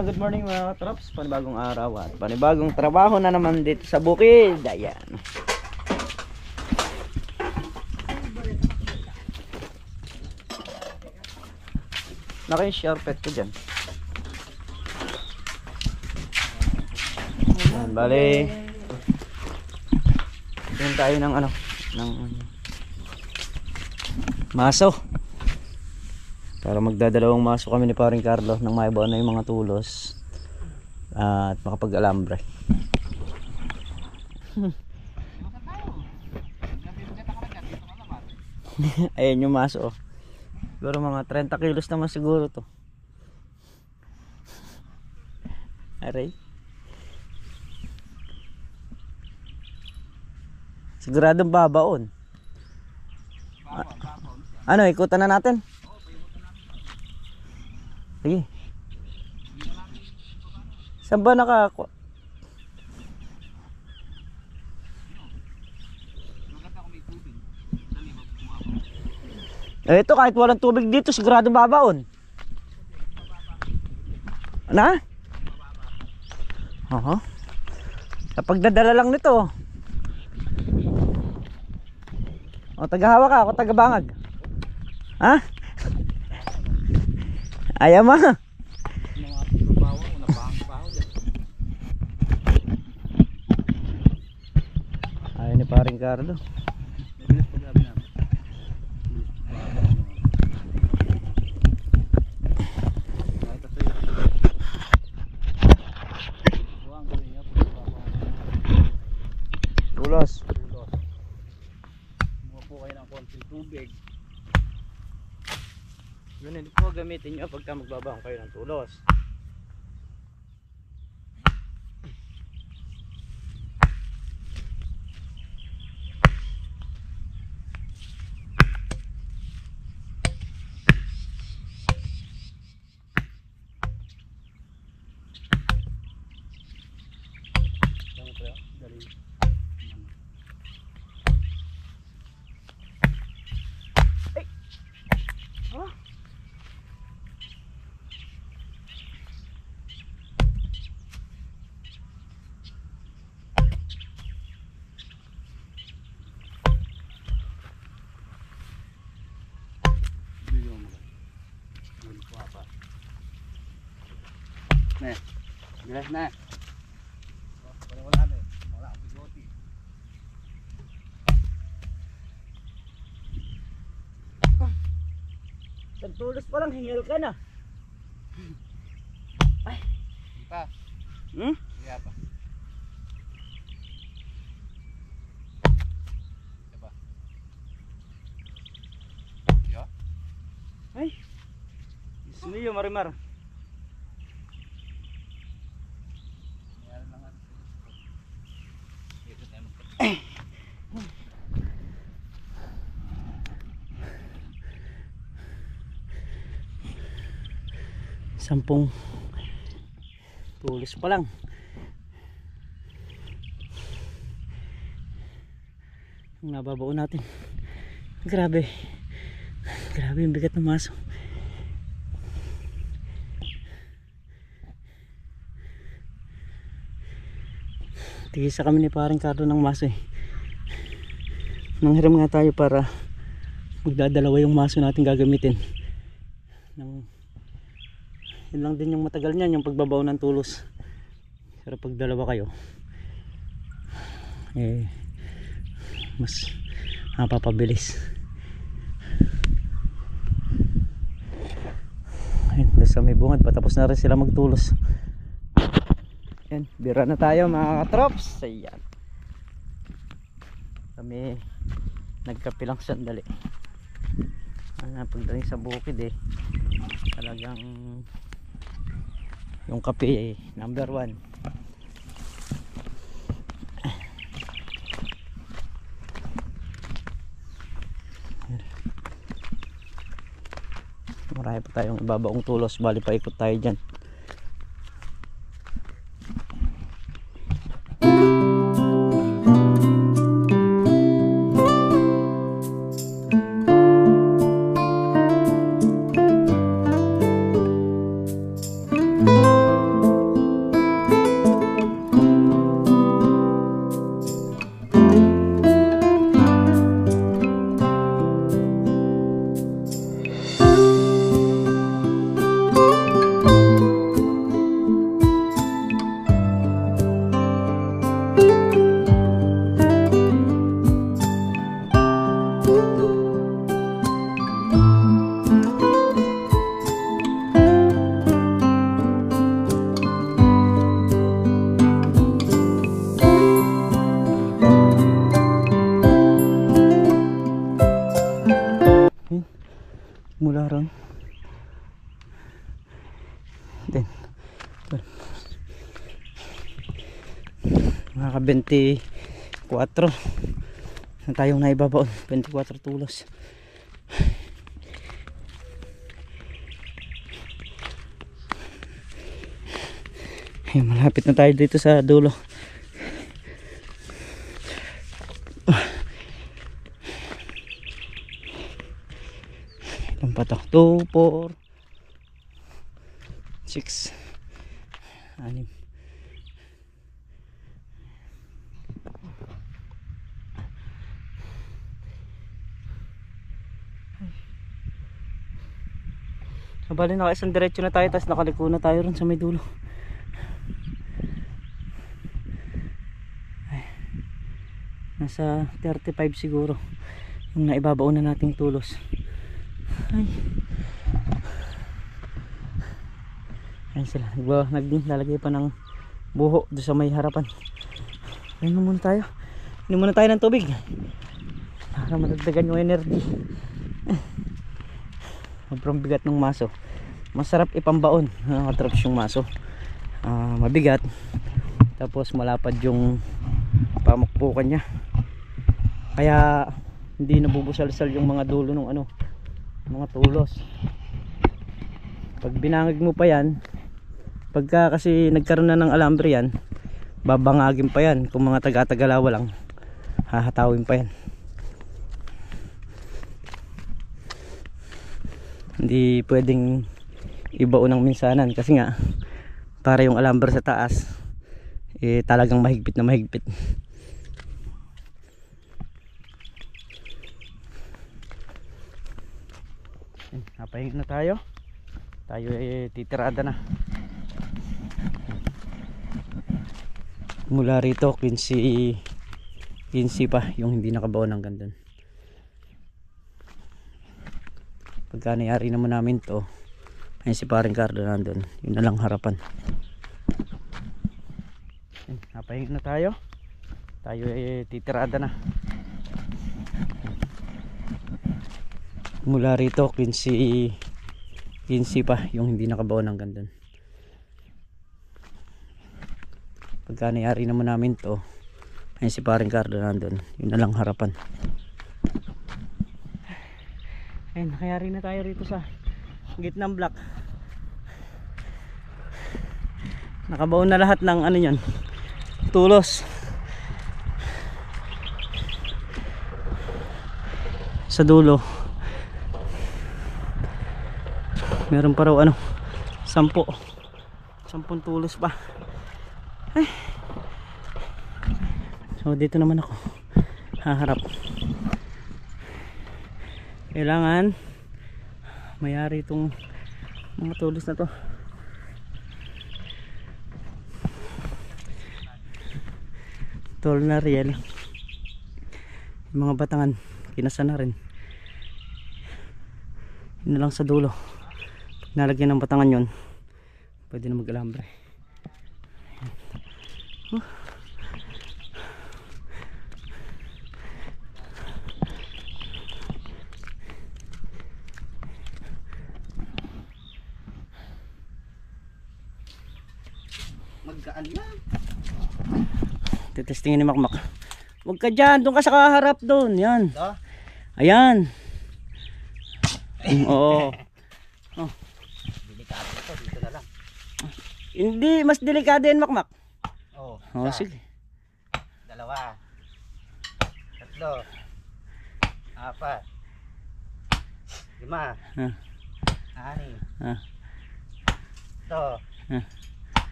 Ayan, good morning mga katrops. Panibagong araw at panibagong trabaho na naman dito sa bukid. Ayan. Naka-sharpet ko dyan. Ayan, bali. Tingin tayo ng ano, ng maso. Para magdadalawang maso kami ni paring Carlo nang maibaw na yung mga tulos at makapag-alambre. Ayan yung maso. Siguro mga 30 kilos naman siguro to. Aray. Siguradong babaon. Ano, ikutan na natin? Sige. Saan ba nakakuha? Eh, ito kahit walang tubig dito, sigurado babaon. Na? Oo. Sa pagdadala lang nito. O, tagahawak ka, ako tagabangag. Ha? Ayaw ma. Ayaw ni paring Carlo. Tulos. Kumuha po kayo ng konting tubig. Yun, hindi po gamitin nyo pagka magbabaong kayo ng tulos. Nih, jelas na. Wala na. Wala ang bigote. Tagtulos pa lang, hingal ka na. Ay. Pa. Iya pa. Diba? Yo. Ay. Ismiyo marimar. Sampung tulis pa lang. Ang nababao natin. Grabe. Grabe yung bigat ng maso. Tigisa kami ni paring Carlo ng maso eh. Nanghiram nga tayo para magdadalawa yung maso natin gagamitin. Yun lang din yung matagal niyan, yung pagbabaw ng tulos. Pero pag dalawa kayo eh mas mapapabilis. Ayun, sa may bungad patapos na rin sila magtulos. Yan, bira na tayo mga katrops. Ayan, kami nagkape lang sandali. Pagdating sa bukid eh talagang yung kape eh, number 1. Marami pa tayong ibabaong tulos, bali pa ikot tayo dyan. 10, 12. Nakaka 24 na tayong naibabaon. 24 tulos. Ay, malapit na tayo dito sa dulo. Ilan pa to? 2, 4, 6, 6. So, bali naka-isang diretso na tayo, tapos nakaliko na tayo rin sa may dulo. Ay, nasa 35 siguro yung naibabaon na nating tulos. Ay, ayun sila, naglalagay pa ng buho doon sa may harapan. Ayun muna tayo, inom muna tayo ng tubig para madagdagan yung energy. Sobrang bigat ng maso, masarap ipambaon. Nakatraps yung maso, mabigat, tapos malapad yung pamukpukan nya, kaya hindi nabubusal-sal yung mga dulo ng mga tulos. Pag binangag mo pa yan, pagka kasi nagkaroon na ng alambre yan, babangagin pa yan. Kung mga taga-tagalawa lang, hahatawin pa yan. Hindi pwedeng ibaon ng minsanan kasi nga para yung alambre sa taas talagang mahigpit na mahigpit. Napahinga na tayo. Tayo titirada na. Mula rito 15 pa yung hindi nakabaon hanggang doon. Pagka nayari naman namin to, ayun si paring Carlo nandun, yun na lang harapan. Napahinga na tayo. Tayo titirada na. Mula rito 15 pa yung hindi nakabaon hanggang doon. Pagka nayari naman namin to, ayun si paring Carlo nandun, yun na lang harapan. Ayun, nakayari na tayo rito sa gitnang block. Nakabaon na lahat ng yan, tulos. Sa dulo meron pa raw 10 tulos pa. Ay. So dito naman ako haharap. Kailangan mayari itong mga tulos na to. Tol na riel. Yung mga batangan kinasa na rin. Yun na lang sa dulo. Pag nalagyan ng batangan yon, pwede na mag-alambre. Magkaan lang. Titestingin ni Makmak. Huwag ka dyan, doon ka sa kaharap doon. Yan. Ayan. Oo. Oh. Delikado ito, dito na lang. Hindi, mas delikado yan, Makmak. Oh, Sige. 2, 3, 4, 5, 6, 7, 8,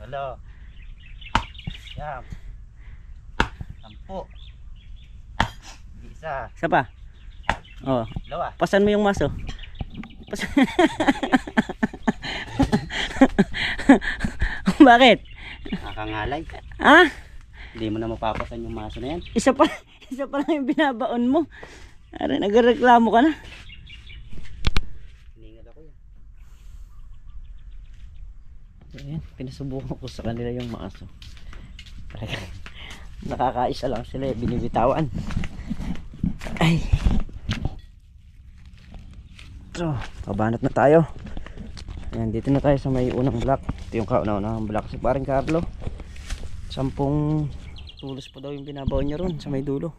9, 10. Isa. Isa pa. Oh. Dalawa. Pasan mo yung maso. Bakit? Nakakangalay. Ah? Hindi mo na mapapasan yung maso na yan. Isa pa lang yung binabaon mo. Ara, nagreklamo ka na. Hiningal ako yan. Ayan, pinasubukan ko sa kanila yung maso. Nakakaisa lang sila, binibitawan. Ay. So, pabanat na tayo. Ayan, dito na tayo sa may unang block. Ito yung kauna-unang block. Si paring Carlo, 10 tulos pa daw yung binabaw niya ron sa may dulo.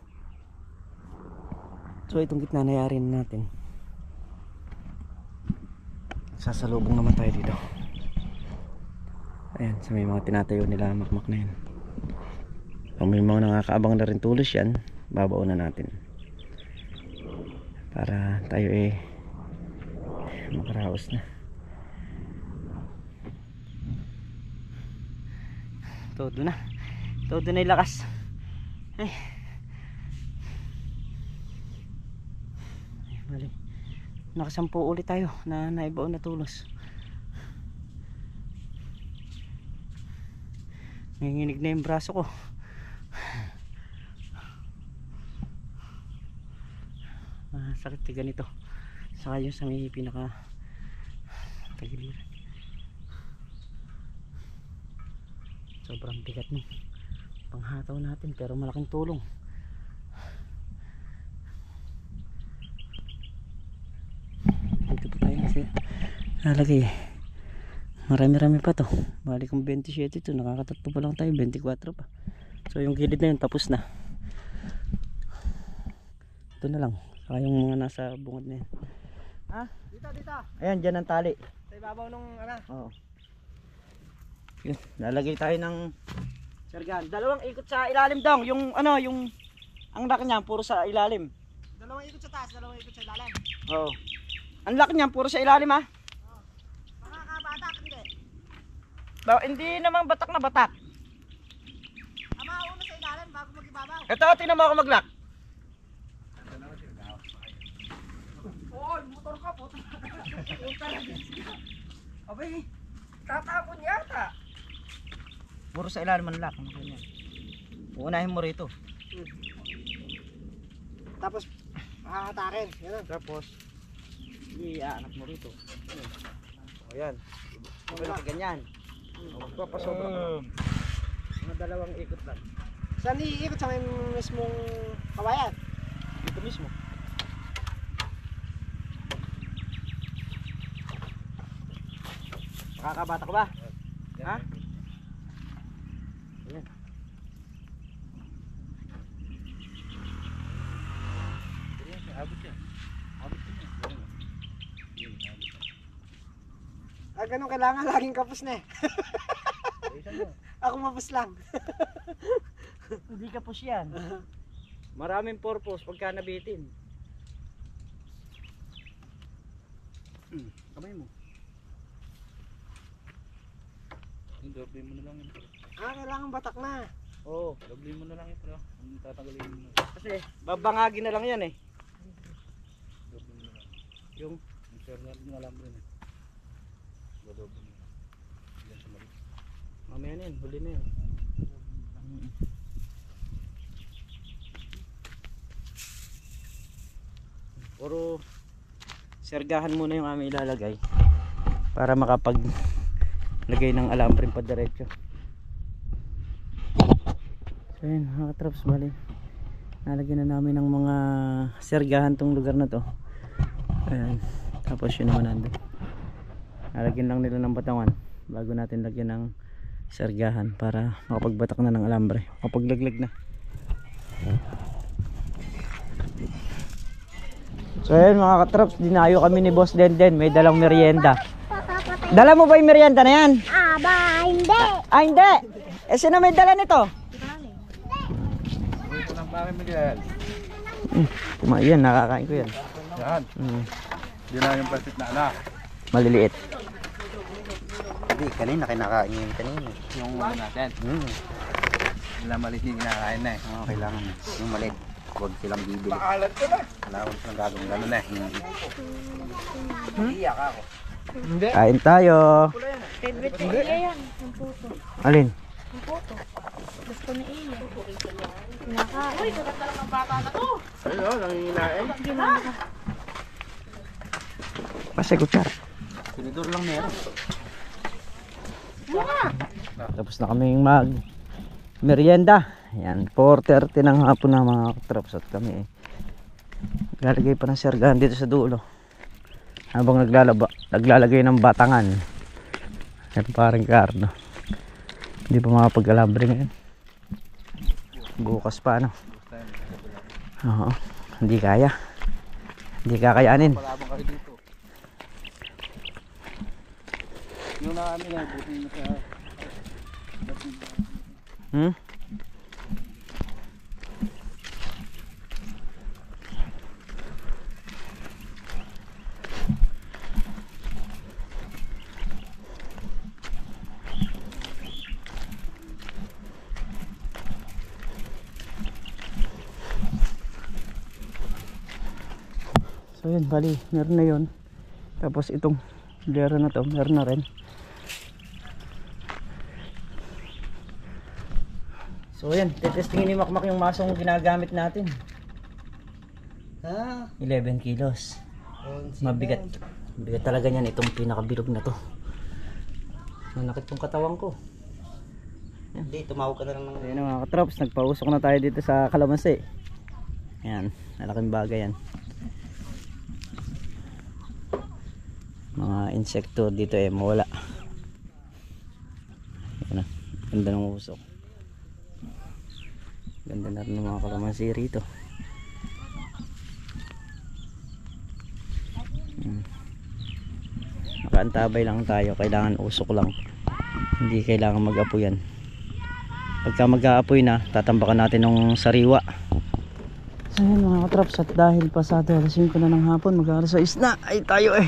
So itong gitna nayari na natin. Sasalubong naman tayo dito. Ayan, sa may mga tinatayo nila makmak na yan. Kung may mga nakakaabang na rin tulos yan, babaon na natin para tayo makaraos na. Todo na yung lakas. Ay, mali. Nakasampu ulit tayo na naibaon na tulos. Nanginginig na yung braso ko. Sakit tiga nito. Saka yung sa may pinaka tagiliran. Sobrang bigat mo. Panghataw natin pero malaking tulong. Dito pa tayo kasi nalagay. Marami-rami pa to. Balik kung 27 ito. Nakakatatlo pa lang tayo. 24 pa. So yung gilid na yun tapos na. Ito na lang. Saka yung mga nasa bungad na yan. Ha? Dito. Ayan, dyan ang tali. Sa ibabaw nung ano. Oo. Yun, lalagay tayo ng sergan. Dalawang ikot sa ilalim daw. Yung ano, yung ang laki niya puro sa ilalim. Dalawang ikot sa taas, dalawang ikot sa ilalim. Oo. Ang laki niya puro sa ilalim ha. Makakabatak, hindi. Hindi naman batak na batak. Mauna sa ilalim bago mag-ibabaw. Ito, tingnan mo ako mag-lock. Oo, motor ka po. Abay, Tatapon yata. puro sa ilalim ang lock. Uunahin mo rito. Tapos, makakatakin. Ganun. Tapos, iaangat mo rito. Ayan. Wala ka ganyan. Magpapasobra ka. Mga dalawang ikot lang. Saan iikot sa may mismong kawayan? Dito mismo. Makakabata ka ba? Ha? Ayan. Abot yan. Abot yan. Ganun kailangan laging kapos na eh. Ako mapos lang. Hindi kapos yan. Maraming purpose pagka nabitin. Kamay mo. Doble mo na lang yun. Kailangan batak na. Oo. Doble mo na lang yun, pero ang tatanggalin mo. Kasi babangagin na lang yan eh. Doble mo na lang. Yung Ang sir na din alam rin eh. Doble mo. Yan sa mali. mamaya na yan. Huli na yan. Puro sergahan muna yung aming ilalagay para makapag lagay ng alambre pa diretso. So yun mga traps, bali nalagyan na namin ng mga sergahan tong lugar na to. Ayan. Tapos yun naman nandun, nalagyan lang nila ng batangan bago natin lagyan ng sergahan para makapagbatak na ng alambre, makapaglaglag na. So yun mga katraps, dinayo kami ni Boss Denden, may dalang merienda. Dala mo ba yung merienda na yan? Hindi. Hindi! Eh sino may dala nito? Ito lang pa kami Miguel. Yan, nakakain ko yan. Yan. Yun na yung plastic na anak. Maliliit. Hindi, kanina kinakain niya yung kanina. Yung ano natin. Wala maliit yung kinakain na eh. Oo, kailangan. Yung maliit. Huwag silang bibili. Paalat ko na. Wala akong silang gagawin gano'n eh. Iyak ako. Hindi. Kain tayo. Favorite ni Iya yan. Ang puto. Alin? Ang puto. Gusto ni Iya. Kinakain. Ayun o, nanginginain. Pasay kutsara. Tinidor lang meron. Tapos na kaming mag merienda. Yan, 4:30 ng hapon na mga katraps at kami lalagay pa ng sergahan dito sa dulo. habang naglalagay ng batangan. Yan parang Cardo. Hindi pa makapag-alambre ngayon. Bukas pa ano. Oo, hindi kaya. Hindi kakayanin. Palabang kayo dito. Yung na amin ay buti na sa... Hmm? So yun, bali, meron na yun. Tapos itong lera na to, meron na rin. So yan, tetestingin ni Makmak yung masong ginagamit natin. Ha? 11 kilos. Mabigat. Mabigat talaga yan, itong pinakabilog na to. Nanakit tong katawan ko. Hindi, tumawag ka na lang ng... Ayan mga katrops, nagpausok na tayo dito sa kalamansi. Ayan, malaking bagay yan. Mga insekto dito mawala. Ayan na, ganda ng usok. Ganda na rin ng mga kalamansi rito. Nakaantabay lang tayo, kailangan usok lang. Hindi kailangan mag-apoy yan. Pagka mag-aapoy na, tatambakan natin ng sariwa. So yun mga katraps, at dahil pasado alas 5 na ng hapon, mag-alas 6 na ay tayo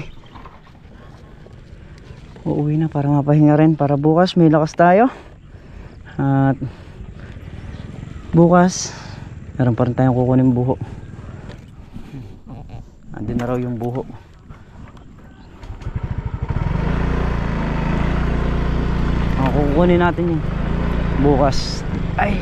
uuwi na para mapahinga rin, para bukas may lakas tayo. At bukas meron pa rin tayong kukunin buho. Andun na raw yung buho. Kukunin natin yun bukas. Ay